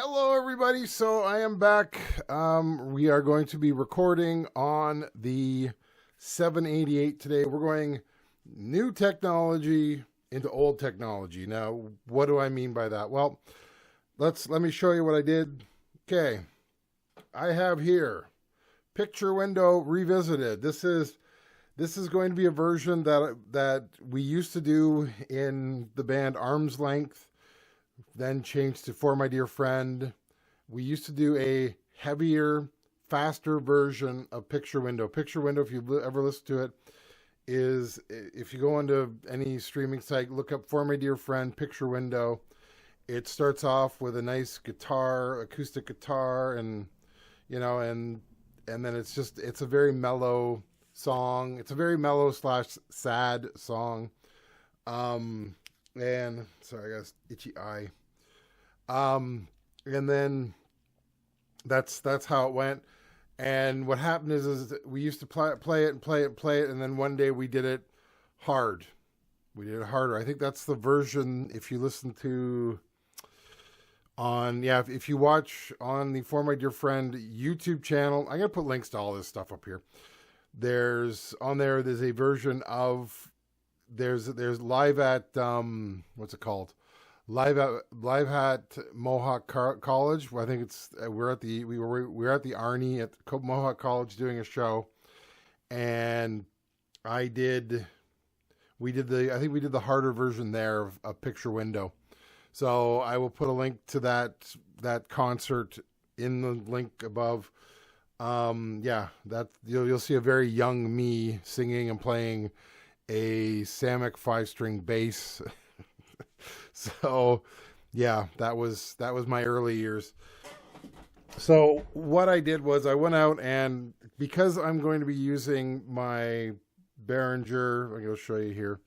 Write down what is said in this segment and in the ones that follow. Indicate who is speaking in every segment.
Speaker 1: Hello, everybody. So I am back. We are going to be recording on the 788 today. We're going new technology into old technology. Now, what do I mean by that? Well, let me show you what I did. Okay, I have here Picture Window Revisited. This is going to be a version that we used to do in the band Arm's Length. Then changed to For My Dear Friend. We used to do a heavier, faster version of Picture Window. Picture Window, if you ever listen to it, is if you go onto any streaming site, look up For My Dear Friend, Picture Window. It starts off with a nice guitar, acoustic guitar, and then it's a very mellow song. It's a very mellow / sad song. And sorry, I got an itchy eye. And then that's how it went. And what happened is we used to play it, and then one day we did it hard. We did it harder. I think that's the version. If you listen to if you watch on the For My Dear Friend YouTube channel, I'm gonna put links to all this stuff up here. There's a version of. There's live at what's it called? Live at Mohawk College. I think we were at the Arnie at Mohawk College doing a show, and I think we did the harder version there of Picture Window. So I will put a link to that concert in the link above. That you'll see a very young me singing and playing a Samick 5-string bass. So yeah, that was my early years. So what I did was I went out, and because I'm going to be using my Behringer, I'm going to show you here,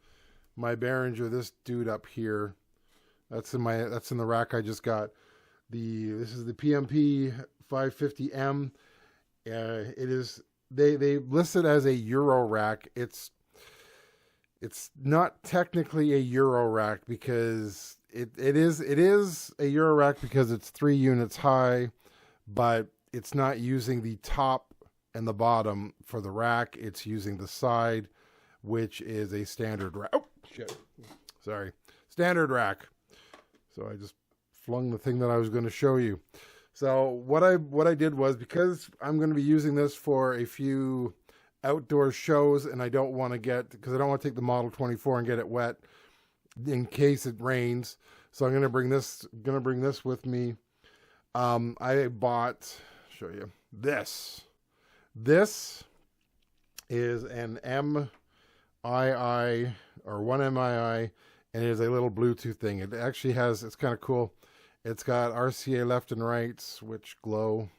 Speaker 1: my Behringer, this dude up here, that's in the rack I just got. This is the PMP 550M. It is they list it as a Euro rack. It's not technically a Euro rack because it is a Euro rack because it's 3 units high, but it's not using the top and the bottom for the rack. It's using the side, which is a standard rack. Oh, shit. Sorry. Standard rack. So I just flung the thing that I was going to show you. So what I did was, because I'm going to be using this for a few outdoor shows, and I don't want to take the Model 24 and get it wet in case it rains. So I'm going to bring this with me. I bought, show you this. This is an MII or 1MII, and it is a little Bluetooth thing. It actually it's kind of cool. It's got RCA left and rights, which glow.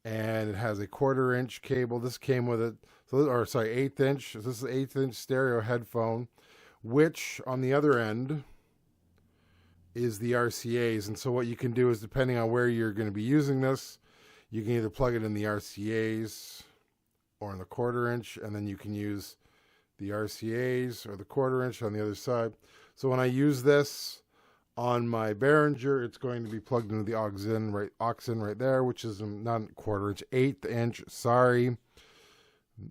Speaker 1: And it has a 1/4-inch cable. This came with it. 1/8 inch. This is an 1/8 inch stereo headphone, which on the other end is the RCAs. And so what you can do is, depending on where you're going to be using this, you can either plug it in the RCAs or in the 1/4-inch, and then you can use the RCAs or the 1/4-inch on the other side. So when I use this on my Behringer, it's going to be plugged into the aux in right there, which is not 1/4-inch, 1/8 inch. Sorry,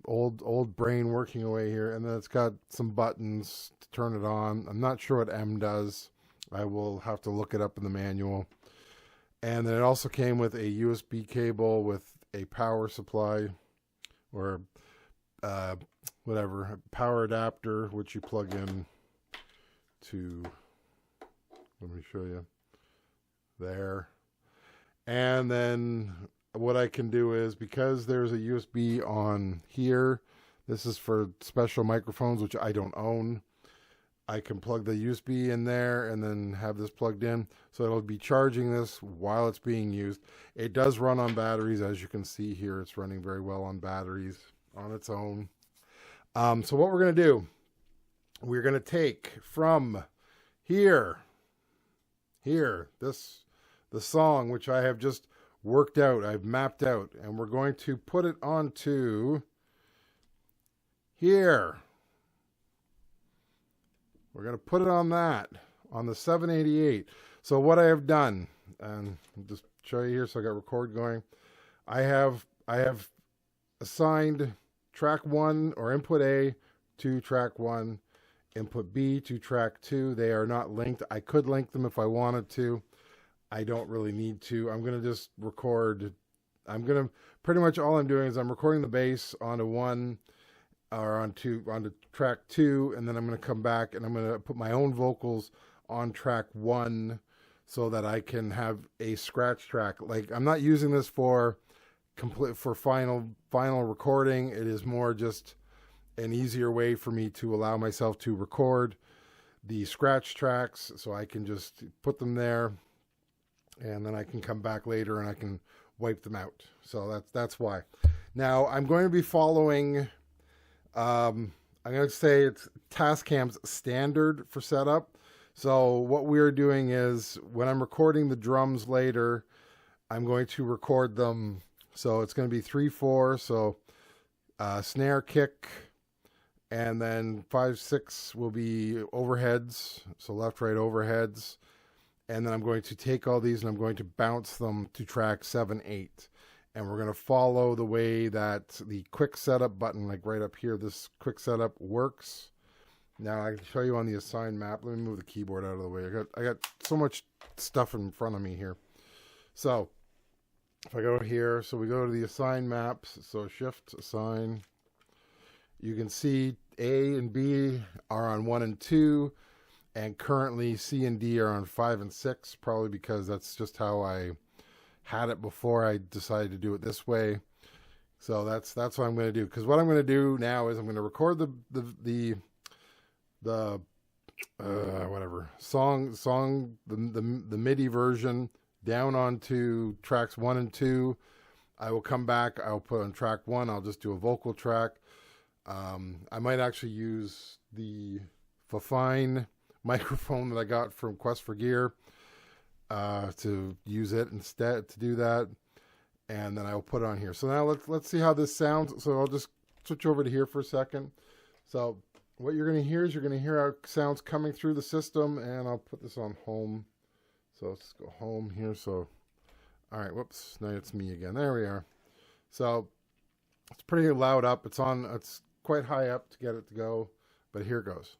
Speaker 1: old brain working away here. And then it's got some buttons to turn it on. I'm not sure what M does. I will have to look it up in the manual. And then it also came with a USB cable with a power supply, or whatever, power adapter, which you plug in to. Let me show you there. And then what I can do is, because there's a USB on here, this is for special microphones, which I don't own. I can plug the USB in there and then have this plugged in. So it'll be charging this while it's being used. It does run on batteries. As you can see here, it's running very well on batteries on its own. So what we're going to do, we're going to take from here, the song, which I have just worked out, I've mapped out, and we're going to put it onto here. We're going to put it on the 788. So what I have done and I'll just show you here. So I got record going. I have assigned track 1 or input A to track 1, input B to track 2. They are not linked. I could link them if I wanted to. I don't really need to. I'm going to just record. I'm going to pretty much all I'm doing is I'm recording the bass onto 1 or onto track 2, and then I'm going to come back and I'm going to put my own vocals on track 1 so that I can have a scratch track. Like, I'm not using this for final recording. It is more just an easier way for me to allow myself to record the scratch tracks, so I can just put them there and then I can come back later and I can wipe them out. So that's why. Now I'm going to be following I'm going to say it's Tascam's standard for setup. So what we're doing is when I'm recording the drums later, I'm going to record them. So it's going to be 3/4. So snare, kick, and then 5/6 will be overheads. So left, right overheads. And then I'm going to take all these and I'm going to bounce them to track 7, 8. And we're going to follow the way that the quick setup button, like right up here, this quick setup works. Now I can show you on the assign map. Let me move the keyboard out of the way. I got so much stuff in front of me here. So if I go here, so we go to the assign maps. So shift assign. You can see A and B are on 1 and 2. And currently C and D are on 5 and 6, probably because that's just how I had it before I decided to do it this way. So that's what I'm going to do. Because what I'm going to do now is I'm going to record the MIDI version down onto tracks 1 and 2. I will come back. I'll put on track 1. I'll just do a vocal track. I might actually use the Fifine microphone that I got from Quest for Gear to use it instead to do that, and then I will put it on here. So now let's see how this sounds. So I'll just switch over to here for a second. So what you're going to hear is you're going to hear our sounds coming through the system, and I'll put this on home. So let's go home here. So all right, whoops, now it's me again. There we are. So it's pretty loud up. It's quite high up to get it to go, but here it goes.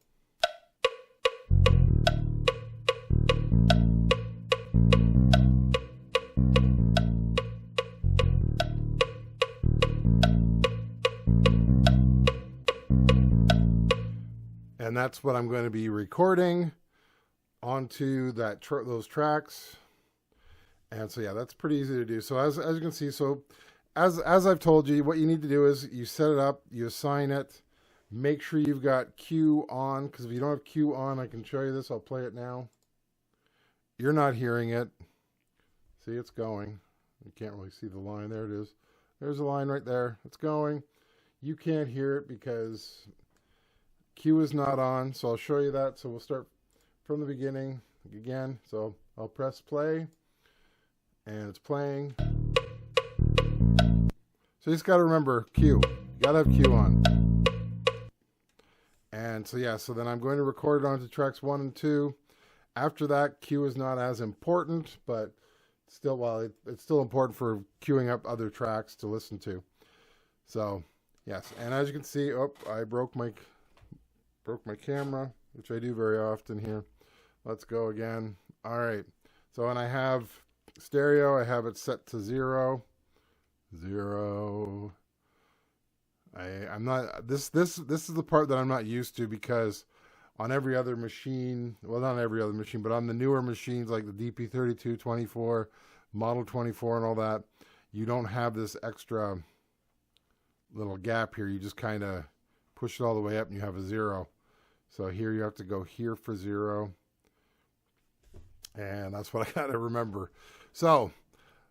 Speaker 1: And that's what I'm going to be recording onto those tracks. And so yeah, that's pretty easy to do. So as you can see, so as I've told you, what you need to do is you set it up, you assign it, make sure you've got Q on, because if you don't have Q on, I can show you this. I'll play it now. You're not hearing it. See, it's going. You can't really see the line. There it is. There's a line right there. It's going. You can't hear it because Q is not on, so I'll show you that. So we'll start from the beginning again. So I'll press play, and it's playing. So you just got to remember Q. You got to have Q on. And so yeah, so then I'm going to record it onto tracks 1 and 2. After that, Q is not as important, but still, well, it's still important for queuing up other tracks to listen to. So yes, and as you can see, I broke my camera, which I do very often here. Let's go again. All right. So when I have stereo, I have it set to 0. I'm not this is the part that I'm not used to, because on every other machine, well, not every other machine, but on the newer machines like the DP32, 24, Model 24 and all that, you don't have this extra little gap here. You just kind of push it all the way up and you have a 0. So here you have to go here for 0. And that's what I got to remember. So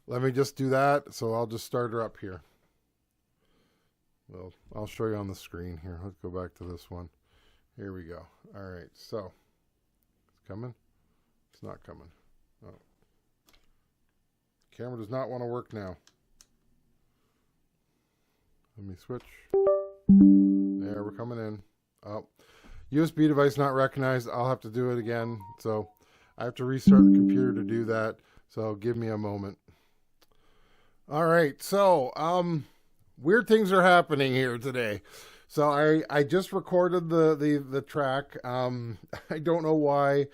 Speaker 1: let me just do that. So I'll just start her up here. Well, I'll show you on the screen here. Let's go back to this one. Here we go. All right. So it's coming. It's not coming. Oh. Camera does not want to work now. Let me switch. There, we're coming in. Oh, USB device not recognized. I'll have to do it again. So I have to restart the computer to do that. So give me a moment. All right. So, weird things are happening here today. So I just recorded the track. I don't know why.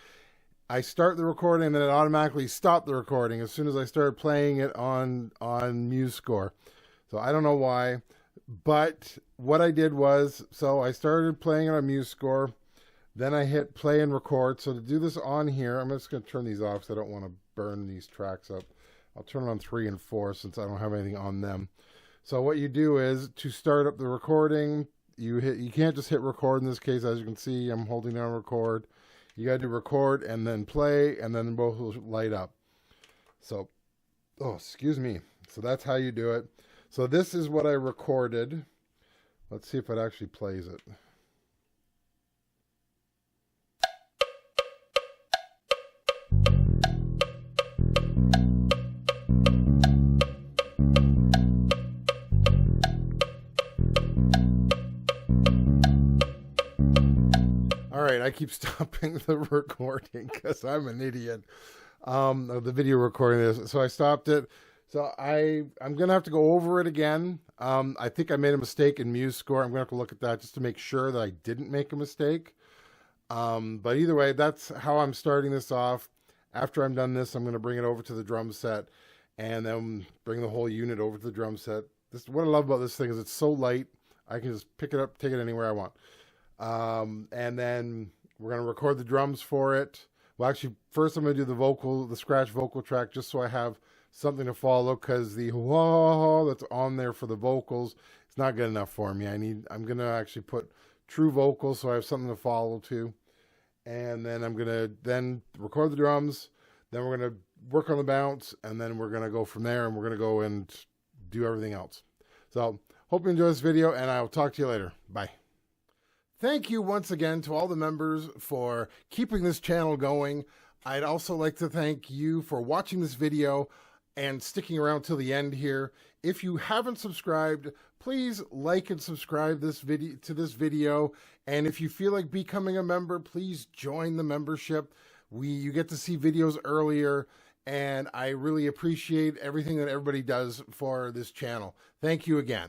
Speaker 1: I start the recording and then it automatically stopped the recording as soon as I started playing it on MuseScore. So I don't know why. But what I did was, so I started playing it on MuseScore. Then I hit play and record. So to do this on here, I'm just going to turn these off because I don't want to burn these tracks up. I'll turn it on 3 and 4 since I don't have anything on them. So what you do is to start up the recording, you can't just hit record in this case. As you can see, I'm holding down record. You got to do record and then play, and then both will light up. So, oh, excuse me. So that's how you do it. So this is what I recorded. Let's see if it actually plays it. All right, I keep stopping the recording because I'm an idiot. The video recording this, so I stopped it. So I'm gonna have to go over it again. I think I made a mistake in MuseScore. I'm gonna have to look at that just to make sure that I didn't make a mistake. But either way, that's how I'm starting this off. After I'm done this, I'm gonna bring it over to the drum set, and then bring the whole unit over to the drum set. What I love about this thing is it's so light. I can just pick it up, take it anywhere I want. And then we're going to record the drums for it. Well, actually, first I'm going to do the scratch vocal track, just so I have something to follow, because the whoa that's on there for the vocals, it's not good enough for me. I'm going to actually put true vocals so I have something to follow to. And then I'm going to record the drums. Then we're going to work on the bounce, and then we're going to go from there, and we're going to go and do everything else. So, hope you enjoy this video, and I'll talk to you later. Bye. Thank you once again to all the members for keeping this channel going. I'd also like to thank you for watching this video and sticking around till the end here. If you haven't subscribed, please like and subscribe to this video. And if you feel like becoming a member, please join the membership. You get to see videos earlier, and I really appreciate everything that everybody does for this channel. Thank you again.